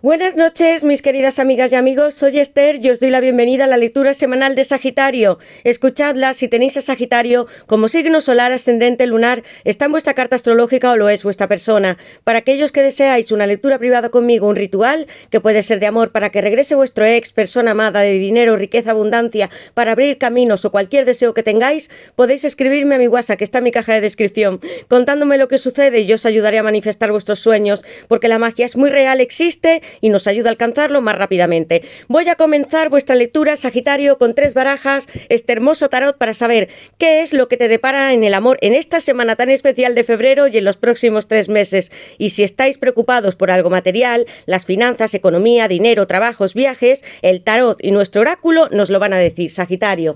Buenas noches, mis queridas amigas y amigos. Soy Esther y os doy la bienvenida a la lectura semanal de Sagitario. Escuchadla si tenéis a Sagitario como signo solar, ascendente, lunar, está en vuestra carta astrológica o lo es vuestra persona. Para aquellos que deseáis una lectura privada conmigo, un ritual que puede ser de amor para que regrese vuestro ex, persona amada, de dinero, riqueza, abundancia, para abrir caminos o cualquier deseo que tengáis, podéis escribirme a mi WhatsApp, que está en mi caja de descripción, contándome lo que sucede y yo os ayudaré a manifestar vuestros sueños, porque la magia es muy real, existe y nos ayuda a alcanzarlo más rápidamente. Voy a comenzar vuestra lectura, Sagitario, con 3 barajas, este hermoso tarot, para saber qué es lo que te depara en el amor en esta semana tan especial de febrero y en los próximos 3 meses. Y si estáis preocupados por algo material, las finanzas, economía, dinero, trabajos, viajes, el tarot y nuestro oráculo nos lo van a decir, Sagitario.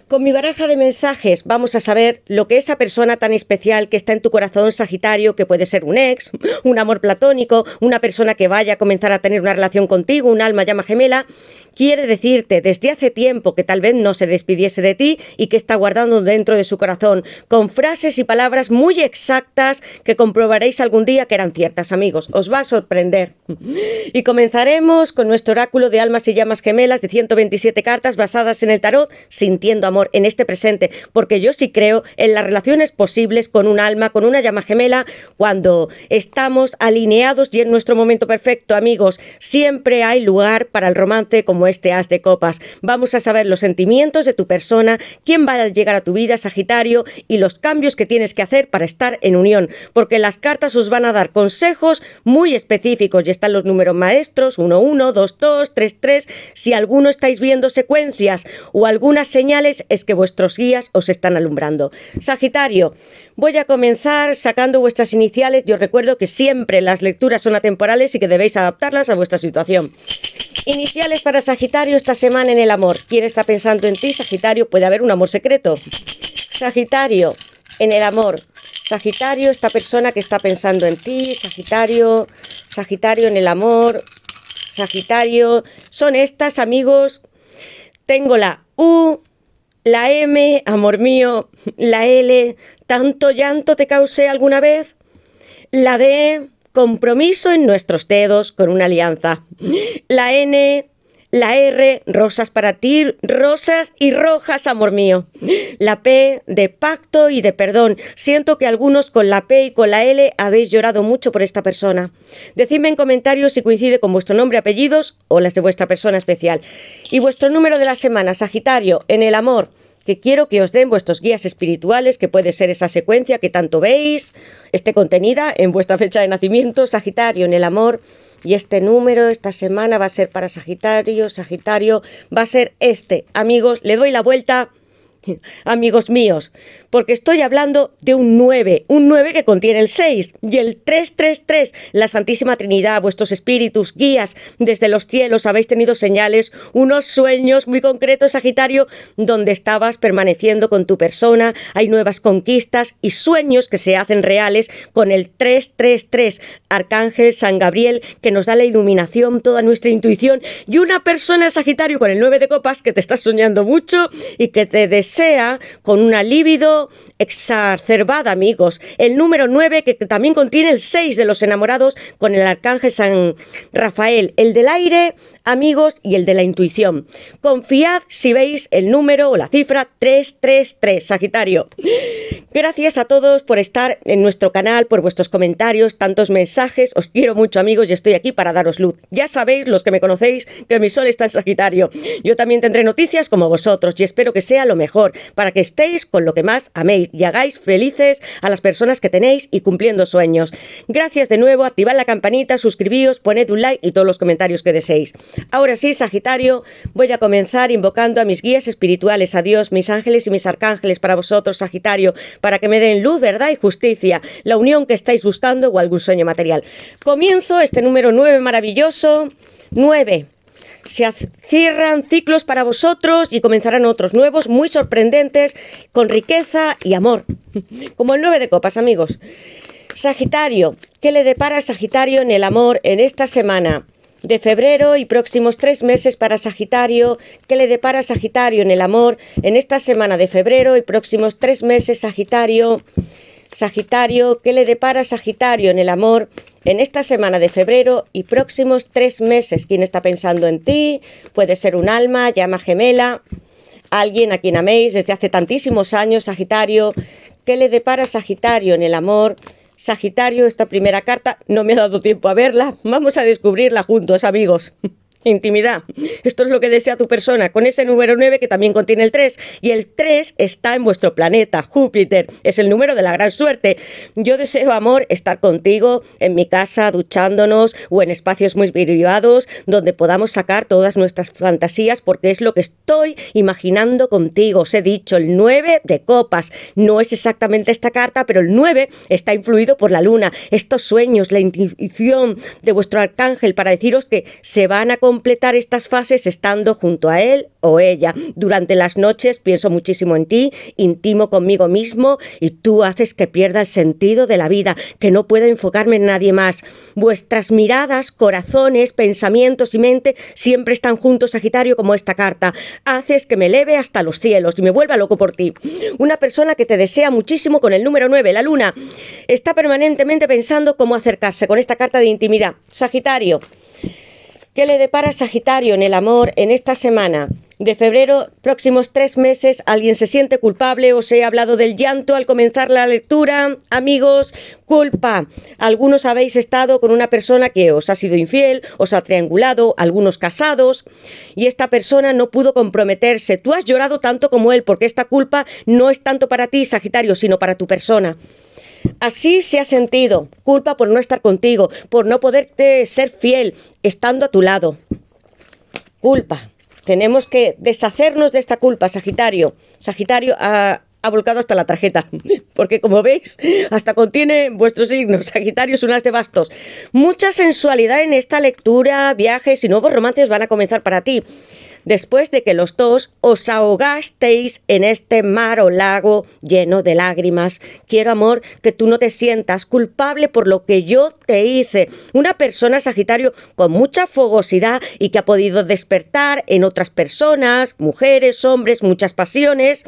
Con mi baraja de mensajes vamos a saber lo que esa persona tan especial que está en tu corazón, Sagitario, que puede ser un ex, un amor platónico, una persona que vaya a comenzar a tener una relación contigo, un alma llama gemela, quiere decirte desde hace tiempo que tal vez no se despidiese de ti y que está guardando dentro de su corazón, con frases y palabras muy exactas que comprobaréis algún día que eran ciertas, amigos. Os va a sorprender. Y comenzaremos con nuestro oráculo de almas y llamas gemelas de 127 cartas basadas en el tarot, sintiendo amor en este presente, porque yo sí creo en las relaciones posibles con un alma, con una llama gemela, cuando estamos alineados y en nuestro momento perfecto, amigos. Siempre hay lugar para el romance como este as de copas. Vamos a saber los sentimientos de tu persona, quién va a llegar a tu vida, Sagitario, y los cambios que tienes que hacer para estar en unión, porque las cartas os van a dar consejos muy específicos y están los números maestros, 1-1, 2-2, 3-3. Si alguno estáis viendo secuencias o algunas señales, es que vuestros guías os están alumbrando. Sagitario, voy a comenzar sacando vuestras iniciales. Yo recuerdo que siempre las lecturas son atemporales y que debéis adaptarlas a vuestra situación. Iniciales para Sagitario esta semana en el amor. ¿Quién está pensando en ti, Sagitario? Puede haber un amor secreto. Sagitario, en el amor. Sagitario, esta persona que está pensando en ti. Sagitario, Sagitario en el amor. Sagitario, son estas, amigos. Tengo la U, la M, amor mío, la L, ¿tanto llanto te causé alguna vez? La D, compromiso en nuestros dedos con una alianza. La N, la R, rosas para ti, rosas y rojas, amor mío. La P, de pacto y de perdón. Siento que algunos con la P y con la L habéis llorado mucho por esta persona. Decidme en comentarios si coincide con vuestro nombre, apellidos o las de vuestra persona especial. Y vuestro número de la semana, Sagitario, en el amor, que quiero que os den vuestros guías espirituales, que puede ser esa secuencia que tanto veis, esté contenida en vuestra fecha de nacimiento, Sagitario, en el amor. Y este número esta semana va a ser para Sagitario, Sagitario, va a ser este. Amigos, le doy la vuelta, amigos míos, porque estoy hablando de un 9 que contiene el 6 y el 333, la Santísima Trinidad, vuestros espíritus, guías desde los cielos, habéis tenido señales, unos sueños muy concretos, Sagitario, donde estabas permaneciendo con tu persona, hay nuevas conquistas y sueños que se hacen reales con el 333, Arcángel San Gabriel, que nos da la iluminación, toda nuestra intuición, y una persona, Sagitario, con el 9 de copas, que te está soñando mucho y que te desea con una libido exacerbada, amigos. El número 9, que también contiene el 6 de los enamorados, con el Arcángel San Rafael, el del aire, amigos, y el de la intuición. Confiad si veis el número o la cifra 333, Sagitario. Gracias a todos por estar en nuestro canal, por vuestros comentarios, tantos mensajes. Os quiero mucho, amigos, y estoy aquí para daros luz. Ya sabéis, los que me conocéis, que mi sol está en Sagitario. Yo también tendré noticias como vosotros y espero que sea lo mejor, para que estéis con lo que más améis y hagáis felices a las personas que tenéis y cumpliendo sueños. Gracias de nuevo, activad la campanita, suscribíos, poned un like y todos los comentarios que deseéis. Ahora sí, Sagitario, voy a comenzar invocando a mis guías espirituales, a Dios, mis ángeles y mis arcángeles para vosotros, Sagitario, para que me den luz, verdad y justicia, la unión que estáis buscando o algún sueño material. Comienzo este número 9 maravilloso. 9. Se cierran ciclos para vosotros y comenzarán otros nuevos, muy sorprendentes, con riqueza y amor. Como el 9 de copas, amigos. Sagitario, ¿qué le depara a Sagitario en el amor en esta semana de febrero y próximos 3 meses para Sagitario? ¿Qué le depara a Sagitario en el amor en esta semana de febrero y próximos 3 meses, Sagitario? Sagitario, ¿qué le depara a Sagitario en el amor en esta semana de febrero y próximos 3 meses. ¿Quién está pensando en ti? Puede ser un alma, llama gemela, alguien a quien améis desde hace tantísimos años, Sagitario. ¿Qué le depara Sagitario en el amor? Sagitario, esta primera carta no me ha dado tiempo a verla. Vamos a descubrirla juntos, amigos. Intimidad. Esto es lo que desea tu persona, con ese número 9 que también contiene el 3. Y el 3 está en vuestro planeta, Júpiter. Es el número de la gran suerte. Yo deseo, amor, estar contigo en mi casa, duchándonos o en espacios muy privados, donde podamos sacar todas nuestras fantasías, porque es lo que estoy imaginando contigo. Os he dicho, el 9 de copas. No es exactamente esta carta, pero el 9 está influido por la luna. Estos sueños, la intuición de vuestro arcángel para deciros que se van a completar estas fases estando junto a él o ella. Durante las noches pienso muchísimo en ti, intimo conmigo mismo y tú haces que pierda el sentido de la vida, que no pueda enfocarme en nadie más. Vuestras miradas, corazones, pensamientos y mente siempre están juntos, Sagitario, como esta carta. Haces que me eleve hasta los cielos y me vuelva loco por ti. Una persona que te desea muchísimo con el número 9, la luna, está permanentemente pensando cómo acercarse con esta carta de intimidad. Sagitario, ¿qué le depara Sagitario en el amor en esta semana de febrero, próximos 3 meses? ¿Alguien se siente culpable? Os he hablado del llanto al comenzar la lectura. Amigos, culpa. Algunos habéis estado con una persona que os ha sido infiel, os ha triangulado, algunos casados, y esta persona no pudo comprometerse. Tú has llorado tanto como él, porque esta culpa no es tanto para ti, Sagitario, sino para tu persona. Así se ha sentido, culpa por no estar contigo, por no poderte ser fiel, estando a tu lado. Culpa. Tenemos que deshacernos de esta culpa, Sagitario. Sagitario ha volcado hasta la tarjeta, porque como veis, hasta contiene vuestro signo. Sagitario es un as de bastos. Mucha sensualidad en esta lectura, viajes y nuevos romances van a comenzar para ti. Después de que los dos os ahogasteis en este mar o lago lleno de lágrimas. Quiero, amor, que tú no te sientas culpable por lo que yo te hice. Una persona, Sagitario, con mucha fogosidad y que ha podido despertar en otras personas, mujeres, hombres, muchas pasiones.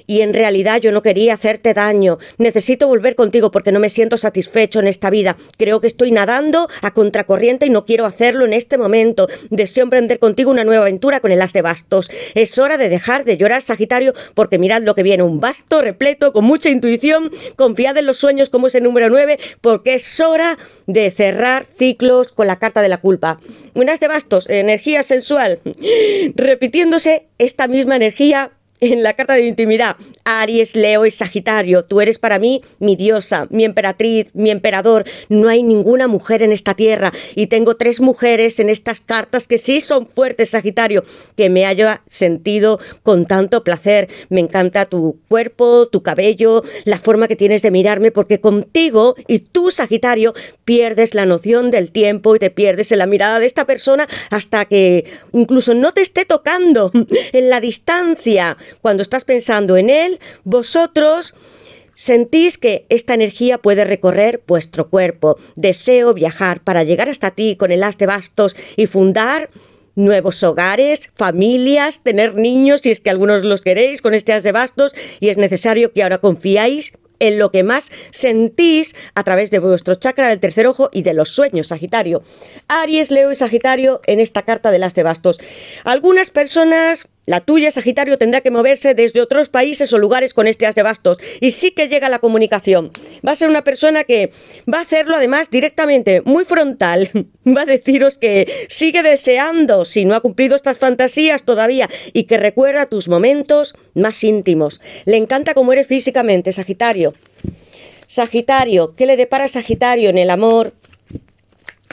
Y en realidad yo no quería hacerte daño. Necesito volver contigo porque no me siento satisfecho en esta vida. Creo que estoy nadando a contracorriente y no quiero hacerlo en este momento. Deseo emprender contigo una nueva aventura con el as de bastos. Es hora de dejar de llorar, Sagitario, porque mirad lo que viene. Un basto repleto, con mucha intuición. Confiad en los sueños como ese número 9, porque es hora de cerrar ciclos con la carta de la culpa. Un as de bastos, energía sensual. Repitiéndose esta misma energía en la carta de intimidad. Aries, Leo y Sagitario, tú eres para mí mi diosa, mi emperatriz, mi emperador. No hay ninguna mujer en esta tierra y tengo 3 mujeres en estas cartas que sí son fuertes, Sagitario, que me haya sentido con tanto placer. Me encanta tu cuerpo, tu cabello, la forma que tienes de mirarme, porque contigo y tú, Sagitario, pierdes la noción del tiempo y te pierdes en la mirada de esta persona hasta que incluso no te esté tocando en la distancia. Cuando estás pensando en él, vosotros sentís que esta energía puede recorrer vuestro cuerpo. Deseo viajar para llegar hasta ti con el as de bastos y fundar nuevos hogares, familias, tener niños, si es que algunos los queréis, con este as de bastos, y es necesario que ahora confiáis en lo que más sentís a través de vuestro chakra del tercer ojo y de los sueños, Sagitario. Aries, Leo y Sagitario en esta carta del as de bastos. Algunas personas, la tuya, Sagitario, tendrá que moverse desde otros países o lugares con este as de bastos. Y sí que llega la comunicación. Va a ser una persona que va a hacerlo además directamente, muy frontal. Va a deciros que sigue deseando, si no ha cumplido estas fantasías todavía, y que recuerda tus momentos más íntimos. Le encanta cómo eres físicamente, Sagitario. Sagitario, ¿qué le depara Sagitario en el amor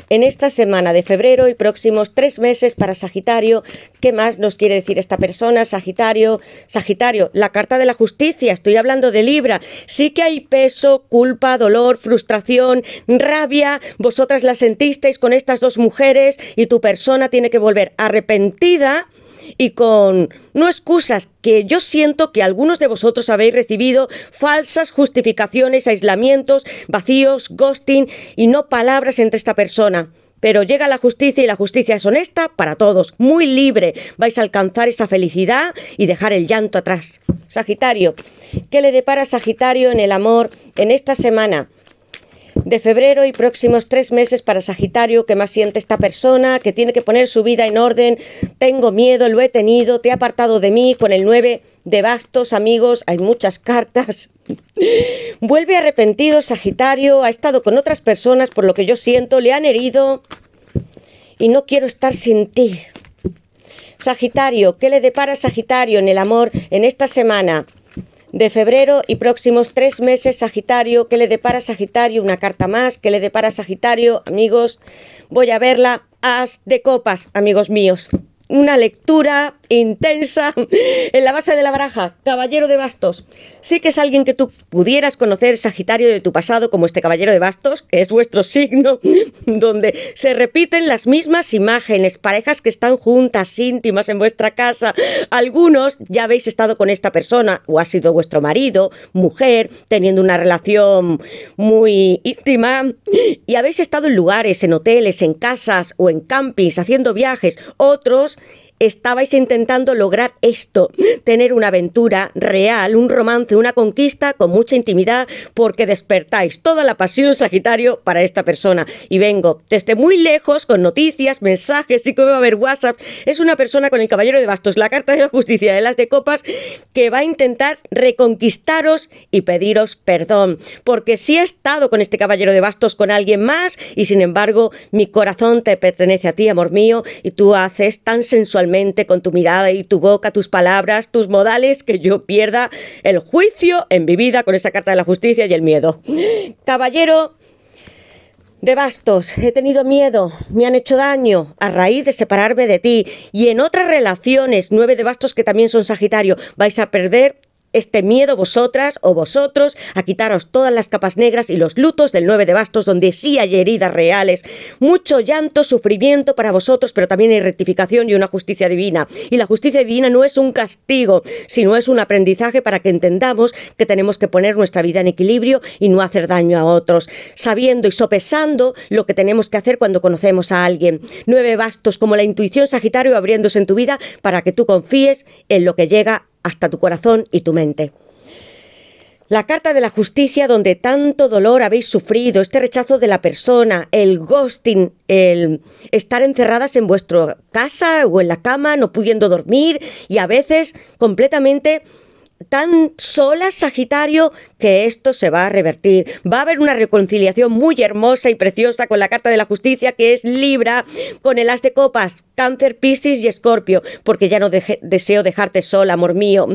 en esta semana de febrero y próximos 3 meses para Sagitario? ¿Qué más nos quiere decir esta persona, Sagitario? Sagitario, la carta de la justicia, estoy hablando de Libra. Sí que hay peso, culpa, dolor, frustración, rabia. Vosotras la sentisteis con estas 2 mujeres y tu persona tiene que volver arrepentida y con no excusas, que yo siento que algunos de vosotros habéis recibido falsas justificaciones, aislamientos, vacíos, ghosting y no palabras entre esta persona. Pero llega la justicia y la justicia es honesta para todos, muy libre. Vais a alcanzar esa felicidad y dejar el llanto atrás. Sagitario, ¿qué le depara Sagitario en el amor en esta semana de febrero y próximos 3 meses para Sagitario. ¿Qué más siente esta persona? Que tiene que poner su vida en orden. Tengo miedo, lo he tenido, te he apartado de mí con el 9 de bastos, amigos. Hay muchas cartas. Vuelve arrepentido Sagitario, ha estado con otras personas por lo que yo siento, le han herido y no quiero estar sin ti. Sagitario, ¿qué le depara Sagitario en el amor en esta semana de febrero y próximos 3 meses? Sagitario, ¿qué le depara Sagitario? Una carta más, ¿qué le depara Sagitario? Amigos, voy a verla. As de copas, amigos míos. Una lectura intensa en la base de la baraja. Caballero de bastos. Sí que es alguien que tú pudieras conocer, Sagitario, de tu pasado, como este caballero de bastos, que es vuestro signo, donde se repiten las mismas imágenes, parejas que están juntas, íntimas en vuestra casa. Algunos ya habéis estado con esta persona, o ha sido vuestro marido, mujer, teniendo una relación muy íntima, y habéis estado en lugares, en hoteles, en casas o en campings, haciendo viajes. Otros estabais intentando lograr esto, tener una aventura real, un romance, una conquista con mucha intimidad, porque despertáis toda la pasión, Sagitario, para esta persona. Y vengo desde muy lejos con noticias, mensajes, sí que va a haber WhatsApp. Es una persona con el caballero de bastos, la carta de la justicia de las de copas, que va a intentar reconquistaros y pediros perdón, porque sí he estado con este caballero de bastos con alguien más y sin embargo mi corazón te pertenece a ti, amor mío, y tú haces tan sensualmente con tu mirada y tu boca, tus palabras, tus modales, que yo pierda el juicio en mi vida con esa carta de la justicia y el miedo. Caballero de bastos, he tenido miedo, me han hecho daño a raíz de separarme de ti, y en otras relaciones, 9 de bastos que también son Sagitario, vais a perder este miedo vosotras o vosotros a quitaros todas las capas negras y los lutos del 9 de bastos, donde sí hay heridas reales, mucho llanto, sufrimiento para vosotros, pero también hay rectificación y una justicia divina. Y la justicia divina no es un castigo, sino es un aprendizaje para que entendamos que tenemos que poner nuestra vida en equilibrio y no hacer daño a otros, sabiendo y sopesando lo que tenemos que hacer cuando conocemos a alguien. 9 bastos como la intuición, Sagitario, abriéndose en tu vida para que tú confíes en lo que llega hasta tu corazón y tu mente. La carta de la justicia, donde tanto dolor habéis sufrido, este rechazo de la persona, el ghosting, el estar encerradas en vuestra casa o en la cama, no pudiendo dormir y a veces completamente tan solas, Sagitario, que esto se va a revertir. Va a haber una reconciliación muy hermosa y preciosa con la carta de la justicia, que es Libra, con el as de copas, Cáncer, Piscis y Escorpio, porque ya no deseo dejarte sola, amor mío.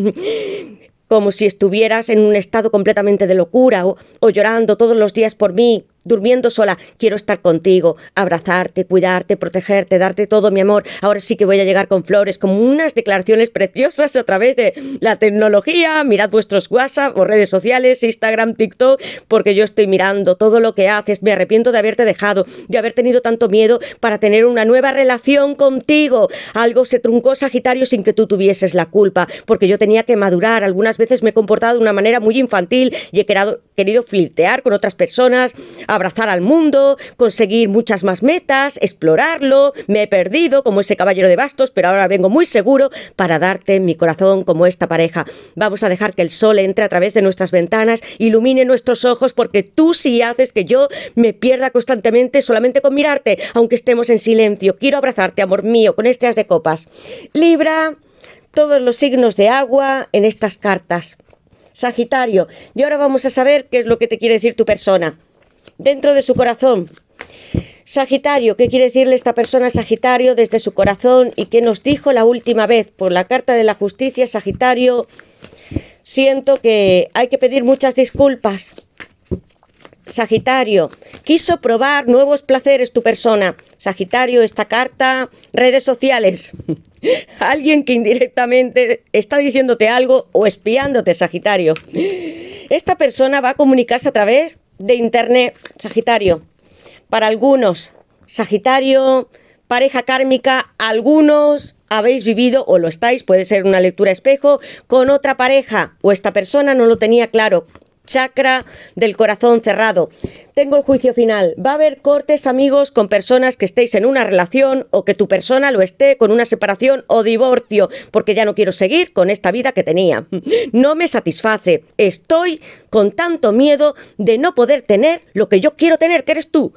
Como si estuvieras en un estado completamente de locura o llorando todos los días por mí, durmiendo sola. Quiero estar contigo, abrazarte, cuidarte, protegerte, darte todo mi amor. Ahora sí que voy a llegar con flores, como unas declaraciones preciosas a través de la tecnología. Mirad vuestros WhatsApp o redes sociales, Instagram, TikTok, porque yo estoy mirando todo lo que haces. Me arrepiento de haberte dejado, de haber tenido tanto miedo para tener una nueva relación contigo. Algo se truncó, Sagitario, sin que tú tuvieses la culpa, porque yo tenía que madurar. Algunas veces me he comportado de una manera muy infantil y he querido flirtear con otras personas, abrazar al mundo, conseguir muchas más metas, explorarlo. Me he perdido como ese caballero de bastos, pero ahora vengo muy seguro para darte mi corazón como esta pareja. Vamos a dejar que el sol entre a través de nuestras ventanas, ilumine nuestros ojos, porque tú sí haces que yo me pierda constantemente solamente con mirarte, aunque estemos en silencio. Quiero abrazarte, amor mío, con este as de copas. Libra, todos los signos de agua en estas cartas. Sagitario, y ahora vamos a saber qué es lo que te quiere decir tu persona dentro de su corazón. Sagitario, ¿qué quiere decirle esta persona, Sagitario, desde su corazón? ¿Y qué nos dijo la última vez? Por la carta de la justicia, Sagitario, siento que hay que pedir muchas disculpas. Sagitario, quiso probar nuevos placeres tu persona. Sagitario, esta carta, redes sociales. Alguien que indirectamente está diciéndote algo o espiándote, Sagitario. Esta persona va a comunicarse a través de internet, Sagitario. Para algunos, Sagitario, pareja kármica, algunos habéis vivido o lo estáis, puede ser una lectura espejo, con otra pareja o esta persona no lo tenía claro. chakra del corazón cerrado. Tengo el juicio final. Va a haber cortes, amigos, con personas que estéis en una relación o que tu persona lo esté con una separación o divorcio, porque ya no quiero seguir con esta vida que tenía. No me satisface. Estoy con tanto miedo de no poder tener lo que yo quiero tener, que eres tú.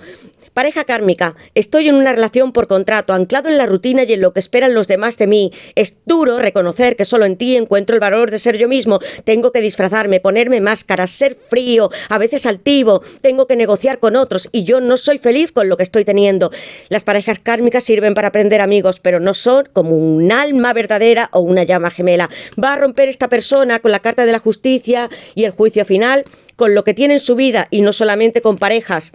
Pareja kármica, estoy en una relación por contrato, anclado en la rutina y en lo que esperan los demás de mí. Es duro reconocer que solo en ti encuentro el valor de ser yo mismo. Tengo que disfrazarme, ponerme máscaras, ser frío, a veces altivo. Tengo que negociar con otros y yo no soy feliz con lo que estoy teniendo. Las parejas kármicas sirven para aprender, amigos, pero no son como un alma verdadera o una llama gemela. Va a romper esta persona con la carta de la justicia y el juicio final, con lo que tiene en su vida, y no solamente con parejas,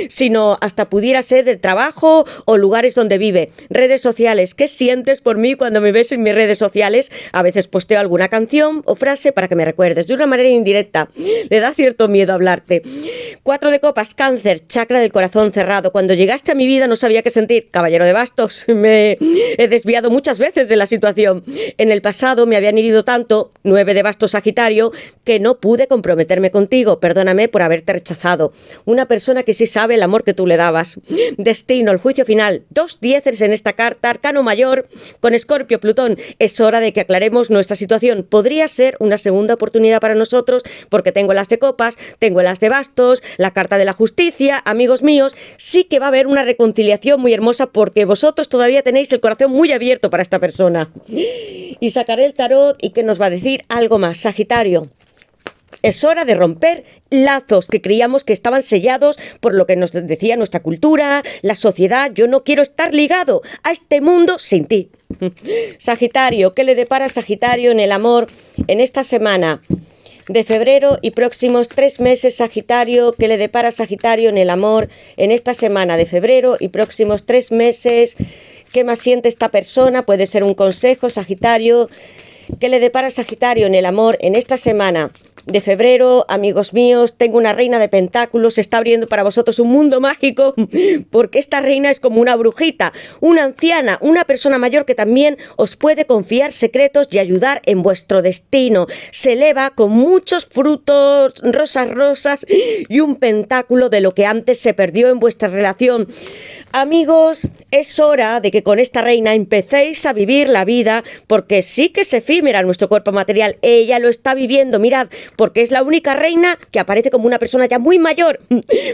sino hasta pudiera ser del trabajo o lugares donde vive. Redes sociales, ¿qué sientes por mí cuando me ves en mis redes sociales? A veces posteo alguna canción o frase para que me recuerdes, de una manera indirecta. Le da cierto miedo hablarte. 4 de copas, cáncer, chakra del corazón cerrado. Cuando llegaste a mi vida no sabía qué sentir. Caballero de bastos, me he desviado muchas veces de la situación. En el pasado me habían herido tanto, 9 de bastos, Sagitario, que no pude comprometerme contigo. Perdóname por haberte rechazado. Una persona que sí sabe el amor que tú le dabas. Destino, el juicio final. 2 dieces en esta carta, arcano mayor, con Escorpio, Plutón. Es hora de que aclaremos nuestra situación. Podría ser una segunda oportunidad para nosotros, porque tengo las de copas, tengo las de bastos, la carta de la justicia. Amigos míos, sí que va a haber una reconciliación muy hermosa, porque vosotros todavía tenéis el corazón muy abierto para esta persona. Y sacaré el tarot y que nos va a decir algo más. Sagitario. Es hora de romper lazos que creíamos que estaban sellados por lo que nos decía nuestra cultura, la sociedad. Yo no quiero estar ligado a este mundo sin ti. Sagitario, ¿qué le depara a Sagitario en el amor en esta semana de febrero y próximos 3 meses? Sagitario, ¿qué le depara a Sagitario en el amor en esta semana de febrero y próximos 3 meses? ¿Qué más siente esta persona? Puede ser un consejo, Sagitario. ¿Qué le depara a Sagitario en el amor en esta semana de febrero? Amigos míos, tengo una reina de pentáculos. Se está abriendo para vosotros un mundo mágico, porque esta reina es como una brujita, una anciana, una persona mayor que también os puede confiar secretos y ayudar en vuestro destino. Se eleva con muchos frutos, rosas y un pentáculo de lo que antes se perdió en vuestra relación. Amigos, es hora de que con esta reina empecéis a vivir la vida, porque sí que es efímera nuestro cuerpo material. Ella lo está viviendo, mirad, porque es la única reina que aparece como una persona ya muy mayor,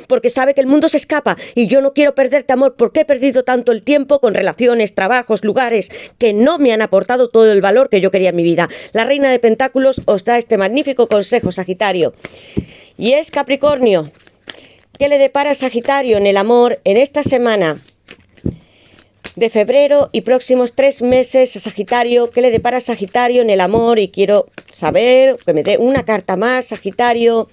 porque sabe que el mundo se escapa y yo no quiero perderte, amor, porque he perdido tanto el tiempo con relaciones, trabajos, lugares que no me han aportado todo el valor que yo quería en mi vida. La reina de pentáculos os da este magnífico consejo, Sagitario. Y es Capricornio. ¿Qué le depara a Sagitario en el amor en esta semana de febrero y próximos 3 meses a Sagitario? ¿Qué le depara a Sagitario en el amor? Y quiero saber, que me dé una carta más, Sagitario,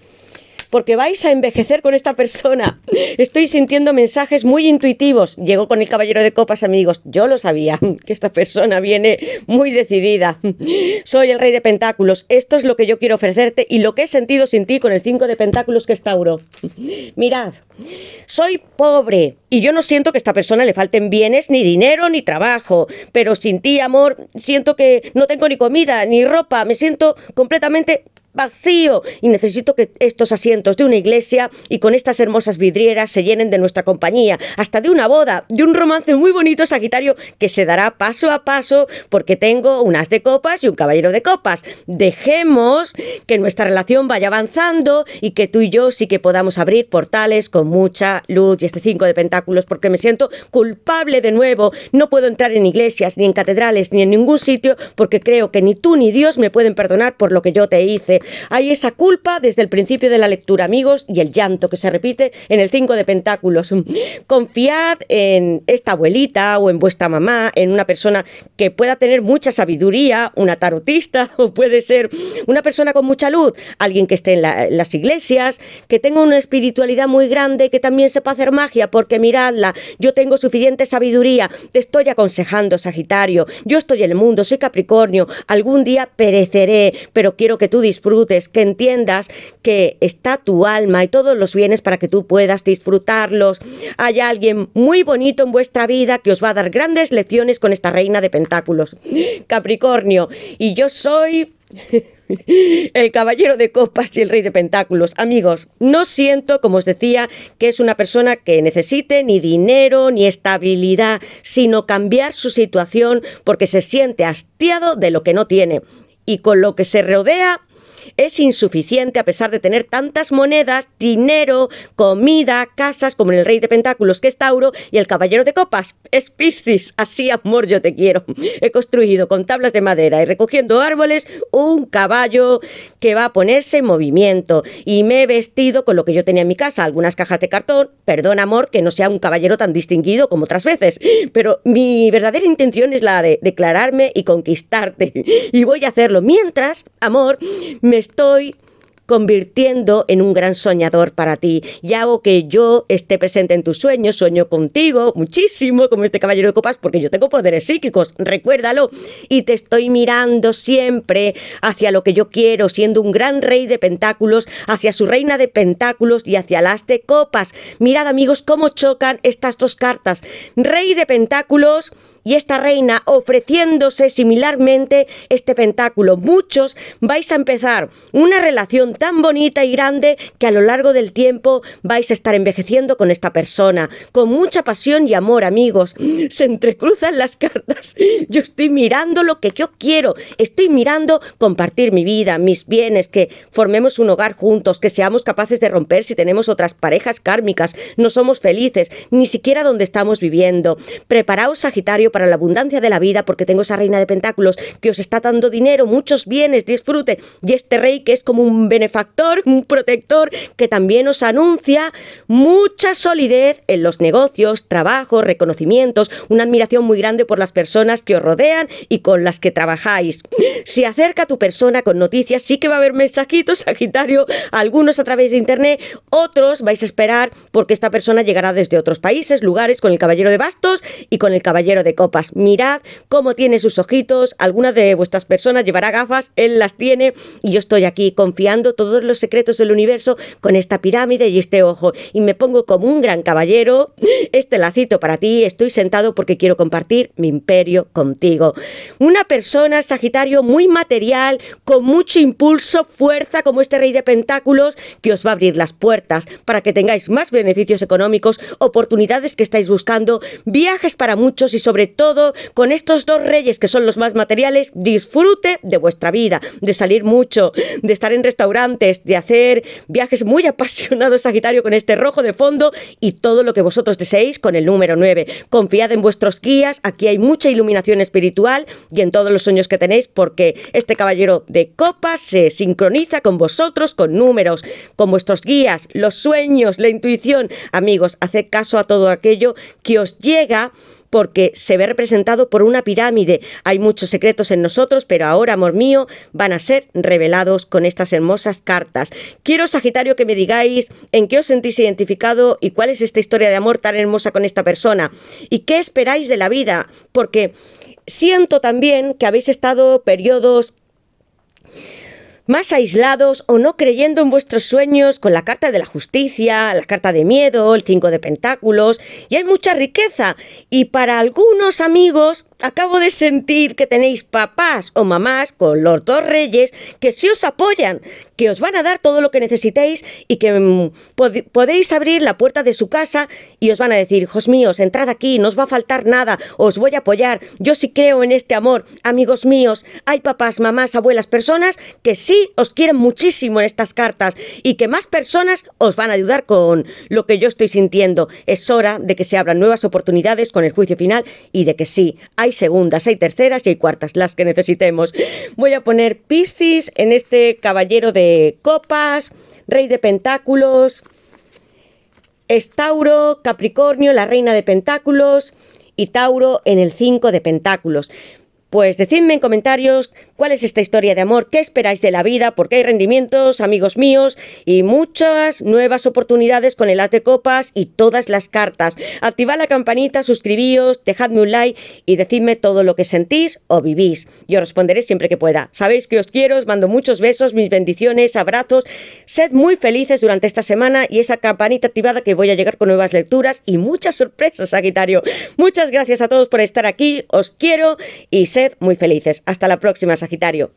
porque vais a envejecer con esta persona. Estoy sintiendo mensajes muy intuitivos. Llegó con el caballero de copas, amigos. Yo lo sabía, que esta persona viene muy decidida. Soy el rey de pentáculos. Esto es lo que yo quiero ofrecerte y lo que he sentido sin ti con el 5 de pentáculos, que es Tauro. Mirad, soy pobre y yo no siento que a esta persona le falten bienes, ni dinero, ni trabajo. Pero sin ti, amor, siento que no tengo ni comida, ni ropa. Me siento completamente vacío y necesito que estos asientos de una iglesia y con estas hermosas vidrieras se llenen de nuestra compañía, hasta de una boda, de un romance muy bonito, Sagitario, que se dará paso a paso, porque tengo un as de copas y un caballero de copas. Dejemos que nuestra relación vaya avanzando y que tú y yo sí que podamos abrir portales con mucha luz. Y este 5 de pentáculos, porque me siento culpable de nuevo. No puedo entrar en iglesias, ni en catedrales, ni en ningún sitio, porque creo que ni tú ni Dios me pueden perdonar por lo que yo te hice. Hay esa culpa desde el principio de la lectura, amigos, y el llanto que se repite en el 5 de pentáculos. Confiad en esta abuelita o en vuestra mamá, en una persona que pueda tener mucha sabiduría, una tarotista, o puede ser una persona con mucha luz, alguien que esté en las iglesias, que tenga una espiritualidad muy grande, que también sepa hacer magia, porque miradla, yo tengo suficiente sabiduría. Te estoy aconsejando, Sagitario. Yo estoy en el mundo, soy Capricornio, algún día pereceré, pero quiero que tú disfrutes disfrutes, que entiendas que está tu alma y todos los bienes para que tú puedas disfrutarlos. Hay alguien muy bonito en vuestra vida que os va a dar grandes lecciones con esta reina de pentáculos. Capricornio, y yo soy el caballero de copas y el rey de pentáculos. Amigos, no siento, como os decía, que es una persona que necesite ni dinero ni estabilidad, sino cambiar su situación porque se siente hastiado de lo que no tiene. Y con lo que se rodea es insuficiente a pesar de tener tantas monedas, dinero, comida, casas, como en el rey de pentáculos que es Tauro, y el caballero de copas es Piscis. Así, amor, yo te quiero. He construido con tablas de madera y recogiendo árboles un caballo que va a ponerse en movimiento, y me he vestido con lo que yo tenía en mi casa, algunas cajas de cartón. Perdón, amor, que no sea un caballero tan distinguido como otras veces, pero mi verdadera intención es la de declararme y conquistarte, y voy a hacerlo mientras, amor, me estoy convirtiendo en un gran soñador para ti y hago que yo esté presente en tus sueños. Sueño contigo muchísimo como este caballero de copas porque yo tengo poderes psíquicos, recuérdalo, y te estoy mirando siempre hacia lo que yo quiero, siendo un gran rey de pentáculos, hacia su reina de pentáculos y hacia las de copas. Mirad, amigos, cómo chocan estas dos cartas, rey de pentáculos y esta reina ofreciéndose similarmente este pentáculo. Muchos vais a empezar una relación tan bonita y grande que a lo largo del tiempo vais a estar envejeciendo con esta persona, con mucha pasión y amor, amigos. Se entrecruzan las cartas. Yo estoy mirando lo que yo quiero. Estoy mirando compartir mi vida, mis bienes, que formemos un hogar juntos, que seamos capaces de romper si tenemos otras parejas kármicas. No somos felices, ni siquiera donde estamos viviendo. Preparaos, Sagitario, para la abundancia de la vida, porque tengo esa reina de pentáculos que os está dando dinero, muchos bienes, disfrute, y este rey que es como un benefactor, un protector, que también os anuncia mucha solidez en los negocios, trabajos, reconocimientos, una admiración muy grande por las personas que os rodean y con las que trabajáis. Se acerca tu persona con noticias, sí que va a haber mensajitos, Sagitario, algunos a través de internet, otros vais a esperar porque esta persona llegará desde otros países, lugares, con el caballero de bastos y con el caballero de copas. Mirad cómo tiene sus ojitos. Alguna de vuestras personas llevará gafas, él las tiene, y yo estoy aquí confiando todos los secretos del universo con esta pirámide y este ojo, y me pongo como un gran caballero. Este lacito para ti, estoy sentado porque quiero compartir mi imperio contigo. Una persona, Sagitario, muy material, con mucho impulso, fuerza, como este rey de pentáculos, que os va a abrir las puertas para que tengáis más beneficios económicos, oportunidades que estáis buscando, viajes para muchos, y sobre todo con estos dos reyes que son los más materiales, disfrute de vuestra vida, de salir mucho, de estar en restaurantes, de hacer viajes muy apasionados, Sagitario, con este rojo de fondo, y todo lo que vosotros deseéis con el número 9. Confiad en vuestros guías, aquí hay mucha iluminación espiritual, y en todos los sueños que tenéis, porque este caballero de copas se sincroniza con vosotros, con números, con vuestros guías, los sueños, la intuición. Amigos, haced caso a todo aquello que os llega, porque se ve representado por una pirámide. Hay muchos secretos en nosotros, pero ahora, amor mío, van a ser revelados con estas hermosas cartas. Quiero, Sagitario, que me digáis en qué os sentís identificado y cuál es esta historia de amor tan hermosa con esta persona. Y qué esperáis de la vida, porque siento también que habéis estado periodos más aislados o no creyendo en vuestros sueños, con la carta de la justicia, la carta de miedo, el 5 de pentáculos, y hay mucha riqueza. Y para algunos amigos acabo de sentir que tenéis papás o mamás con los dos reyes que sí os apoyan, que os van a dar todo lo que necesitéis, y que podéis abrir la puerta de su casa y os van a decir: hijos míos, entrad aquí, no os va a faltar nada, os voy a apoyar, yo sí creo en este amor. Amigos míos, hay papás, mamás, abuelas, personas que sí os quieren muchísimo en estas cartas, y que más personas os van a ayudar con lo que yo estoy sintiendo. Es hora de que se abran nuevas oportunidades con el juicio final, y de que sí, hay segundas, hay terceras y hay cuartas, las que necesitemos. Voy a poner Piscis en este caballero de copas, rey de pentáculos, es Tauro, Capricornio, la reina de pentáculos, y Tauro en el 5 de pentáculos. Pues decidme en comentarios cuál es esta historia de amor, qué esperáis de la vida, porque hay rendimientos, amigos míos, y muchas nuevas oportunidades con el as de copas y todas las cartas. Activad la campanita, suscribíos, dejadme un like y decidme todo lo que sentís o vivís. Yo responderé siempre que pueda. Sabéis que os quiero, os mando muchos besos, mis bendiciones, abrazos. Sed muy felices durante esta semana y esa campanita activada que voy a llegar con nuevas lecturas y muchas sorpresas, Sagitario. Muchas gracias a todos por estar aquí, os quiero y sed muy felices. Hasta la próxima, Sagitario.